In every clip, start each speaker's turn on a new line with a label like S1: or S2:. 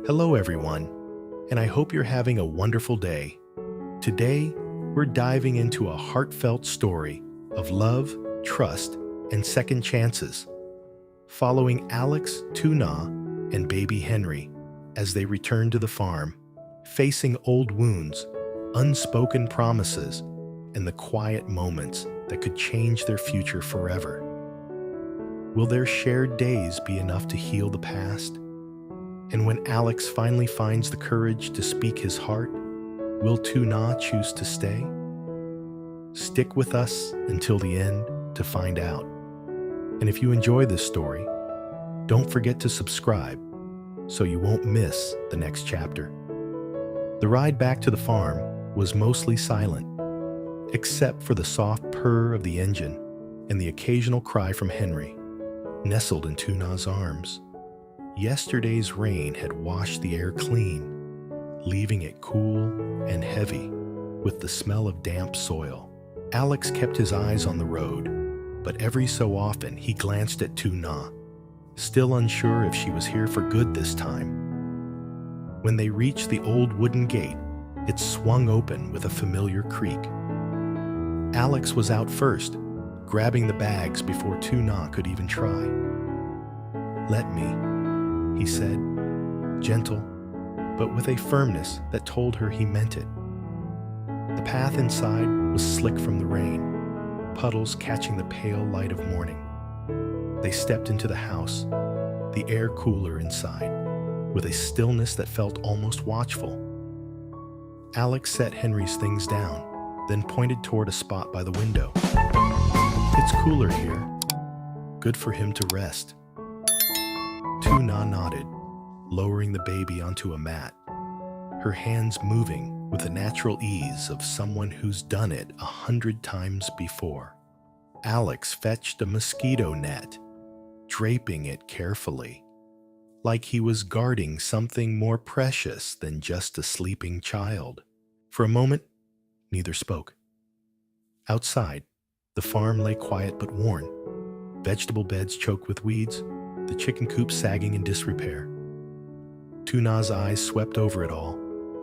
S1: Hello, everyone, and I hope you're having a wonderful day. Today, we're diving into a heartfelt story of love, trust, and second chances, following Alex, Tu Na, and baby Henry as they return to the farm, facing old wounds, unspoken promises, and the quiet moments that could change their future forever. Will their shared days be enough to heal the past? And when Alex finally finds the courage to speak his heart, will Tu Na choose to stay? Stick with us until the end to find out. And if you enjoy this story, don't forget to subscribe so you won't miss the next chapter. The ride back to the farm was mostly silent, except for the soft purr of the engine and the occasional cry from Henry, nestled in Tu Na's arms. Yesterday's rain had washed the air clean, leaving it cool and heavy with the smell of damp soil. Alex kept his eyes on the road, but every so often he glanced at Tu Na, still unsure if she was here for good this time. When they reached the old wooden gate, it swung open with a familiar creak. Alex was out first, grabbing the bags before Tu Na could even try. "Let me," he said, gentle, but with a firmness that told her he meant it. The path inside was slick from the rain, puddles catching the pale light of morning. They stepped into the house, the air cooler inside, with a stillness that felt almost watchful. Alex set Henry's things down, then pointed toward a spot by the window. "It's cooler here. Good for him to rest." Tu Na nodded, lowering the baby onto a mat, her hands moving with the natural ease of someone who's done it 100 times before. Alex fetched a mosquito net, draping it carefully, like he was guarding something more precious than just a sleeping child. For a moment, neither spoke. Outside, the farm lay quiet but worn, vegetable beds choked with weeds, the chicken coop sagging in disrepair. Tu Na's eyes swept over it all,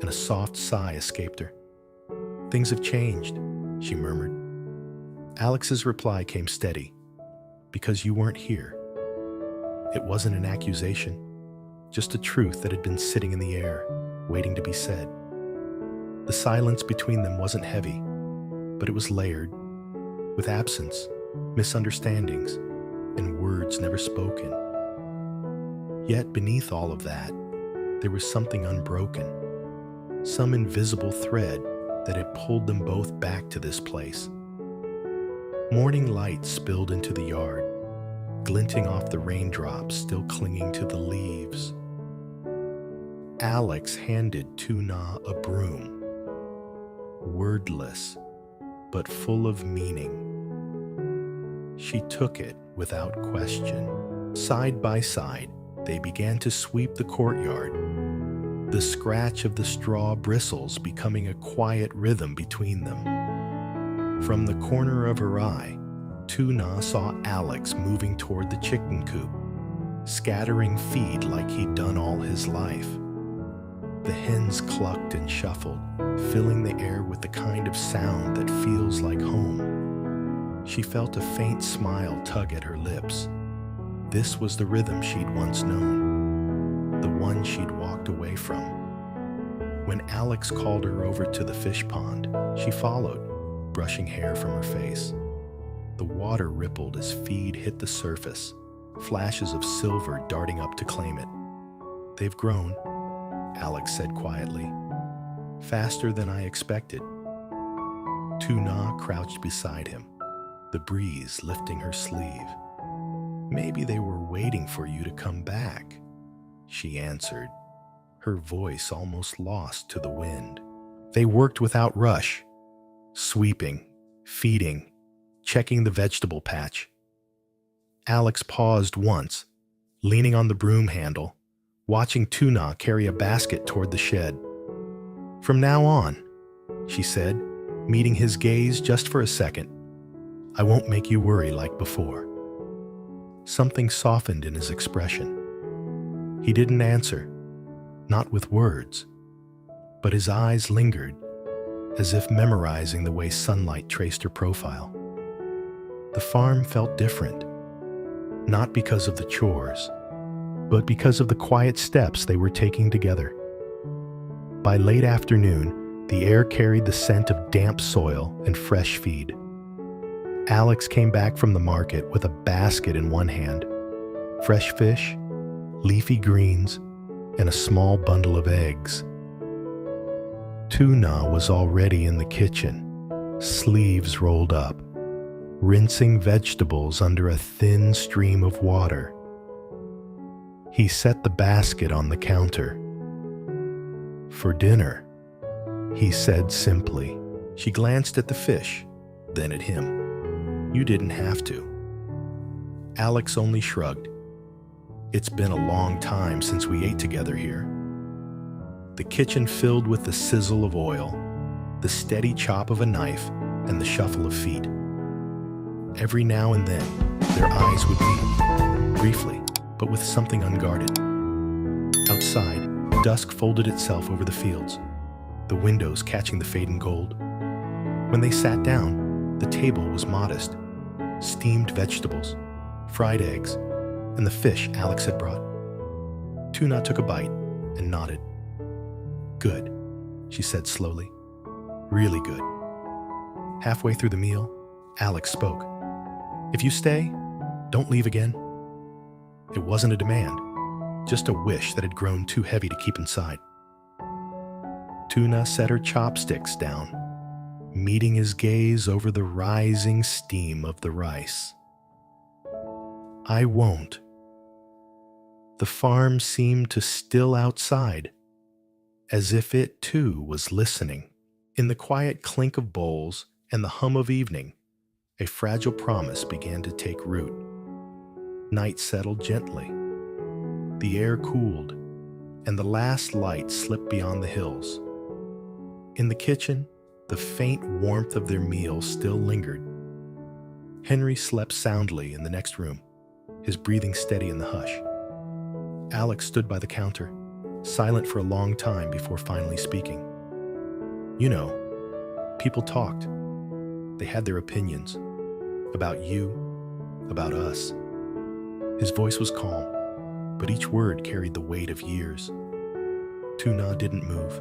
S1: and a soft sigh escaped her. "Things have changed," she murmured. Alex's reply came steady. "Because you weren't here." It wasn't an accusation, just a truth that had been sitting in the air, waiting to be said. The silence between them wasn't heavy, but it was layered, with absence, misunderstandings, and words never spoken. Yet beneath all of that, there was something unbroken, some invisible thread that had pulled them both back to this place. Morning light spilled into the yard, glinting off the raindrops still clinging to the leaves. Alex handed Tu Na a broom, wordless, but full of meaning. She took it without question. Side by side, they began to sweep the courtyard, the scratch of the straw bristles becoming a quiet rhythm between them. From the corner of her eye, Tu Na saw Alex moving toward the chicken coop, scattering feed like he'd done all his life. The hens clucked and shuffled, filling the air with the kind of sound that feels like home. She felt a faint smile tug at her lips. This was the rhythm she'd once known, the one she'd walked away from. When Alex called her over to the fish pond, she followed, brushing hair from her face. The water rippled as feed hit the surface, flashes of silver darting up to claim it. "They've grown," Alex said quietly. "Faster than I expected." Tu Na crouched beside him, the breeze lifting her sleeve. "Maybe they were waiting for you to come back," she answered, her voice almost lost to the wind. They worked without rush, sweeping, feeding, checking the vegetable patch. Alex paused once, leaning on the broom handle, watching Tu Na carry a basket toward the shed. "From now on," she said, meeting his gaze just for a second, "I won't make you worry like before." Something softened in his expression. He didn't answer, not with words, but his eyes lingered, as if memorizing the way sunlight traced her profile. The farm felt different, not because of the chores, but because of the quiet steps they were taking together. By late afternoon, the air carried the scent of damp soil and fresh feed. Alex came back from the market with a basket in one hand, fresh fish, leafy greens, and a small bundle of eggs. Tu Na was already in the kitchen, sleeves rolled up, rinsing vegetables under a thin stream of water. He set the basket on the counter. "For dinner," he said simply. She glanced at the fish, then at him. "You didn't have to." Alex only shrugged. "It's been a long time since we ate together here." The kitchen filled with the sizzle of oil, the steady chop of a knife, and the shuffle of feet. Every now and then, their eyes would meet, briefly, but with something unguarded. Outside, dusk folded itself over the fields, the windows catching the fading gold. When they sat down, the table was modest. Steamed vegetables, fried eggs, and the fish Alex had brought. Tu Na took a bite and nodded. "Good," she said slowly. "Really good." Halfway through the meal, Alex spoke. "If you stay, don't leave again." It wasn't a demand, just a wish that had grown too heavy to keep inside. Tu Na set her chopsticks down, meeting his gaze over the rising steam of the rice. "I won't." The farm seemed to still outside, as if it too was listening. In the quiet clink of bowls and the hum of evening, a fragile promise began to take root. Night settled gently. The air cooled, and the last light slipped beyond the hills. In the kitchen, the faint warmth of their meal still lingered. Henry slept soundly in the next room, his breathing steady in the hush. Alex stood by the counter, silent for a long time before finally speaking. "You know, people talked. They had their opinions. About you, about us." His voice was calm, but each word carried the weight of years. Tu Na didn't move.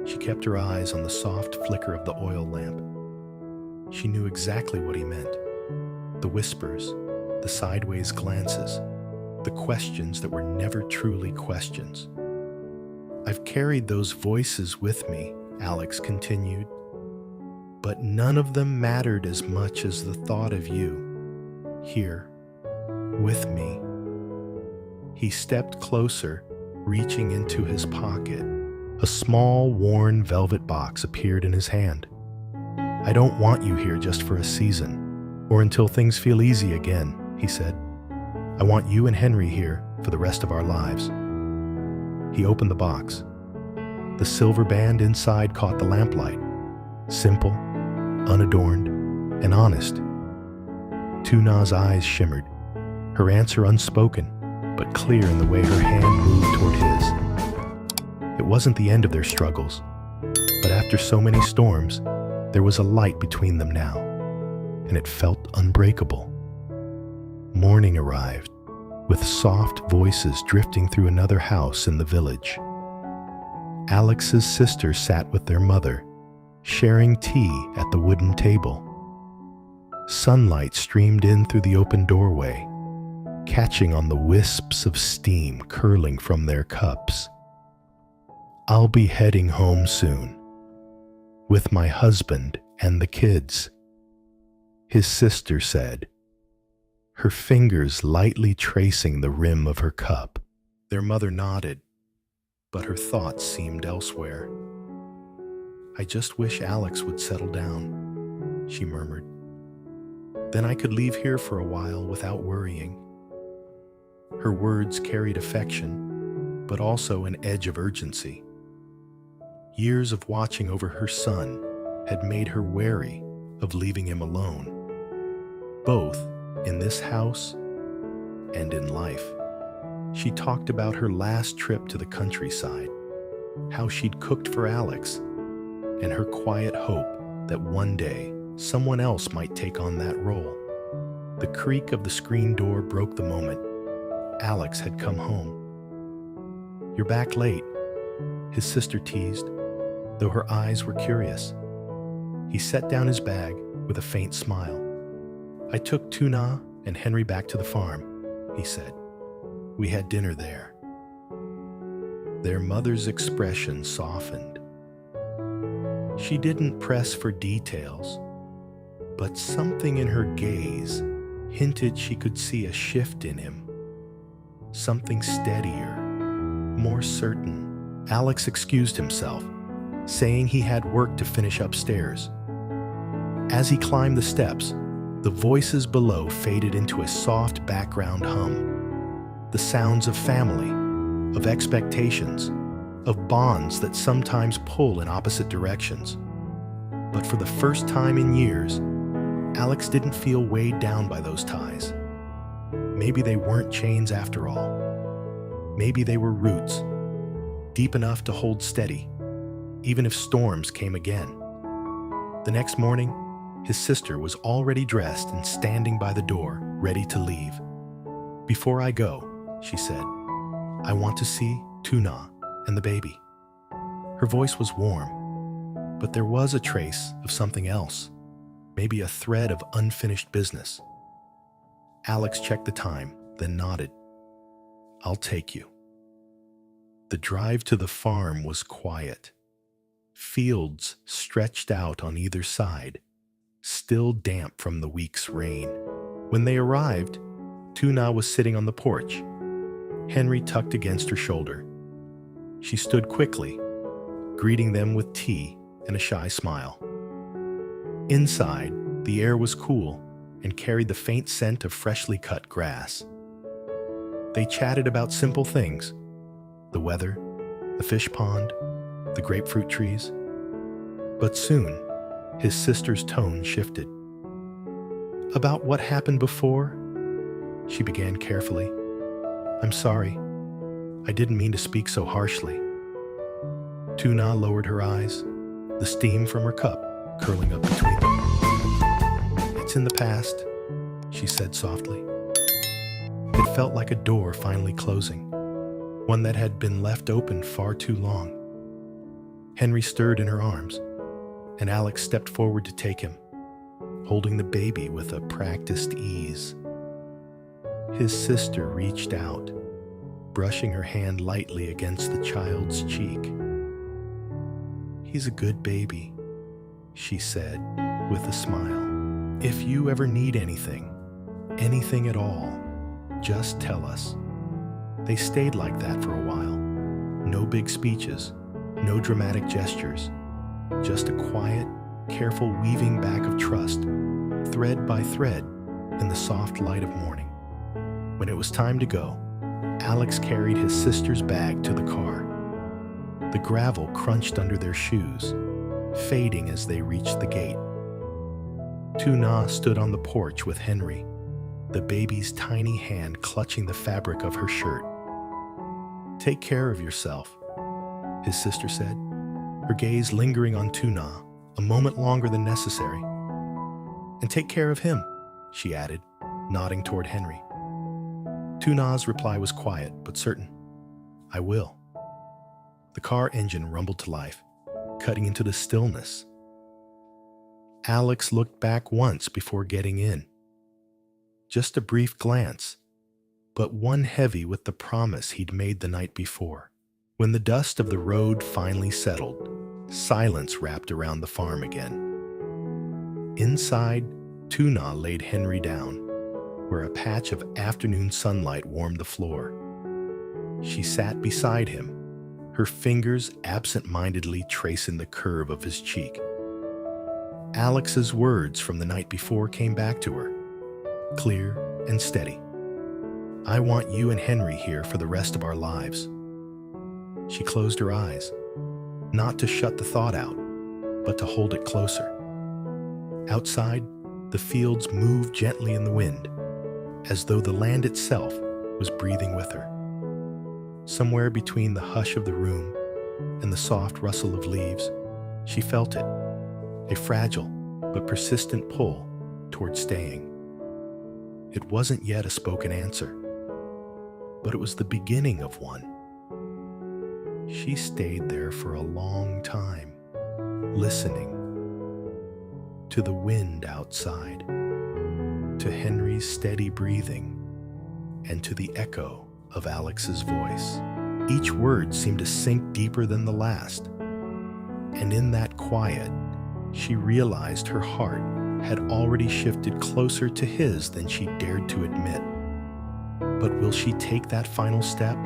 S1: She kept her eyes on the soft flicker of the oil lamp. She knew exactly what he meant. The whispers, the sideways glances, the questions that were never truly questions. "I've carried those voices with me," Alex continued, "but none of them mattered as much as the thought of you, here, with me." He stepped closer, reaching into his pocket. A small, worn velvet box appeared in his hand. "I don't want you here just for a season, or until things feel easy again," he said. "I want you and Henry here for the rest of our lives." He opened the box. The silver band inside caught the lamplight, simple, unadorned, and honest. Tu Na's eyes shimmered, her answer unspoken, but clear in the way her hand moved toward his. It wasn't the end of their struggles, but after so many storms, there was a light between them now, and it felt unbreakable. Morning arrived, with soft voices drifting through another house in the village. Alex's sisters sat with their mother, sharing tea at the wooden table. Sunlight streamed in through the open doorway, catching on the wisps of steam curling from their cups. "I'll be heading home soon, with my husband and the kids," his sister said, her fingers lightly tracing the rim of her cup. Their mother nodded, but her thoughts seemed elsewhere. "I just wish Alex would settle down," she murmured. "Then I could leave here for a while without worrying." Her words carried affection, but also an edge of urgency. Years of watching over her son had made her wary of leaving him alone, both in this house and in life. She talked about her last trip to the countryside, how she'd cooked for Alex, and her quiet hope that one day someone else might take on that role. The creak of the screen door broke the moment. Alex had come home. "You're back late," his sister teased, though her eyes were curious. He set down his bag with a faint smile. "I took Tu Na and Henry back to the farm," he said. "We had dinner there." Their mother's expression softened. She didn't press for details, but something in her gaze hinted she could see a shift in him. Something steadier, more certain. Alex excused himself, saying he had work to finish upstairs. As he climbed the steps, the voices below faded into a soft background hum. The sounds of family, of expectations, of bonds that sometimes pull in opposite directions. But for the first time in years, Alex didn't feel weighed down by those ties. Maybe they weren't chains after all. Maybe they were roots, deep enough to hold steady, even if storms came again. The next morning, his sister was already dressed and standing by the door, ready to leave. "Before I go," she said, "I want to see Tu Na and the baby." Her voice was warm, but there was a trace of something else, maybe a thread of unfinished business. Alex checked the time, then nodded. "I'll take you." The drive to the farm was quiet. Fields stretched out on either side, still damp from the week's rain. When they arrived, Tu Na was sitting on the porch, Henry tucked against her shoulder. She stood quickly, greeting them with tea and a shy smile. Inside, the air was cool and carried the faint scent of freshly cut grass. They chatted about simple things: the weather, the fish pond, the grapefruit trees. But soon, his sister's tone shifted. "About what happened before?" she began carefully. "I'm sorry. I didn't mean to speak so harshly." Tu Na lowered her eyes, the steam from her cup curling up between them. "It's in the past," she said softly. It felt like a door finally closing, one that had been left open far too long. Henry stirred in her arms, and Alex stepped forward to take him, holding the baby with a practiced ease. His sister reached out, brushing her hand lightly against the child's cheek. "He's a good baby," she said with a smile. "If you ever need anything at all, just tell us." They stayed like that for a while. No big speeches, no dramatic gestures, just a quiet, careful weaving back of trust, thread by thread, in the soft light of morning. When it was time to go, Alex carried his sister's bag to the car. The gravel crunched under their shoes, fading as they reached the gate. Tu Na stood on the porch with Henry, the baby's tiny hand clutching the fabric of her shirt. "Take care of yourself," his sister said, her gaze lingering on Tu Na a moment longer than necessary. "And take care of him," she added, nodding toward Henry. Tu Na's reply was quiet but certain. "I will." The car engine rumbled to life, cutting into the stillness. Alex looked back once before getting in. Just a brief glance, but one heavy with the promise he'd made the night before. When the dust of the road finally settled, silence wrapped around the farm again. Inside, Tu Na laid Henry down, where a patch of afternoon sunlight warmed the floor. She sat beside him, her fingers absent-mindedly tracing the curve of his cheek. Alex's words from the night before came back to her, clear and steady. "I want you and Henry here for the rest of our lives." She closed her eyes, not to shut the thought out, but to hold it closer. Outside, the fields moved gently in the wind, as though the land itself was breathing with her. Somewhere between the hush of the room and the soft rustle of leaves, she felt it, a fragile but persistent pull toward staying. It wasn't yet a spoken answer, but it was the beginning of one. She stayed there for a long time, listening to the wind outside, to Henry's steady breathing, and to the echo of Alex's voice. Each word seemed to sink deeper than the last, and in that quiet, she realized her heart had already shifted closer to his than she dared to admit. But will she take that final step?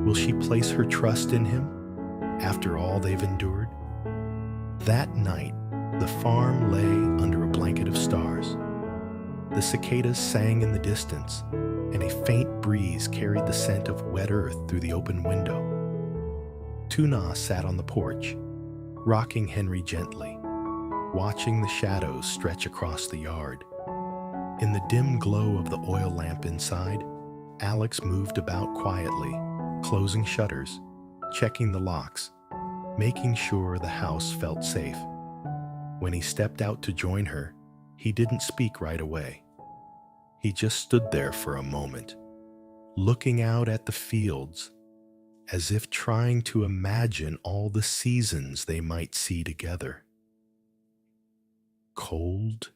S1: Will she place her trust in him after all they've endured? That night, the farm lay under a blanket of stars. The cicadas sang in the distance, and a faint breeze carried the scent of wet earth through the open window. Tu Na sat on the porch, rocking Henry gently, watching the shadows stretch across the yard. In the dim glow of the oil lamp inside, Alex moved about quietly, closing shutters, checking the locks, making sure the house felt safe. When he stepped out to join her, he didn't speak right away. He just stood there for a moment, looking out at the fields, as if trying to imagine all the seasons they might see together. "Cold?"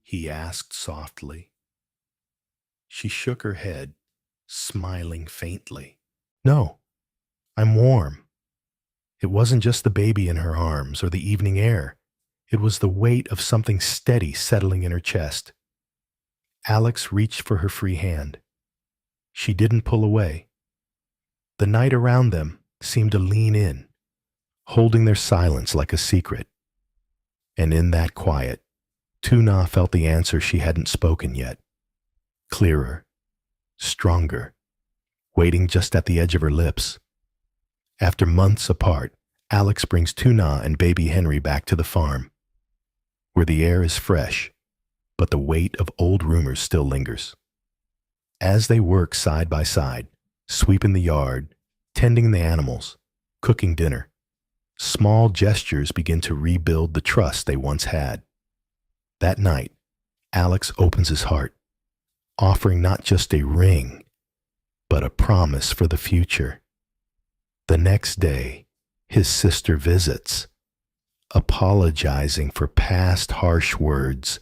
S1: he asked softly. She shook her head, smiling faintly. "No, I'm warm." It wasn't just the baby in her arms or the evening air. It was the weight of something steady settling in her chest. Alex reached for her free hand. She didn't pull away. The night around them seemed to lean in, holding their silence like a secret. And in that quiet, Tu Na felt the answer she hadn't spoken yet. Clearer, stronger, waiting just at the edge of her lips. After months apart, Alex brings Tu Na and baby Henry back to the farm, where the air is fresh, but the weight of old rumors still lingers. As they work side by side, sweeping the yard, tending the animals, cooking dinner, small gestures begin to rebuild the trust they once had. That night, Alex opens his heart, offering not just a ring, but a promise for the future. The next day, his sister visits, apologizing for past harsh words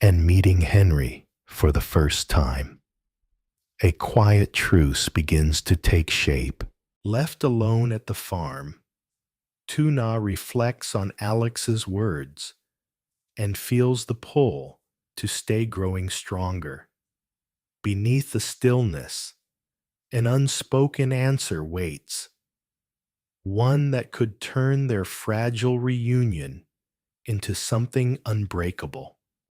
S1: and meeting Henry for the first time. A quiet truce begins to take shape. Left alone at the farm, Tu Na reflects on Alex's words and feels the pull to stay growing stronger. Beneath the stillness, an unspoken answer waits, one that could turn their fragile reunion into something unbreakable.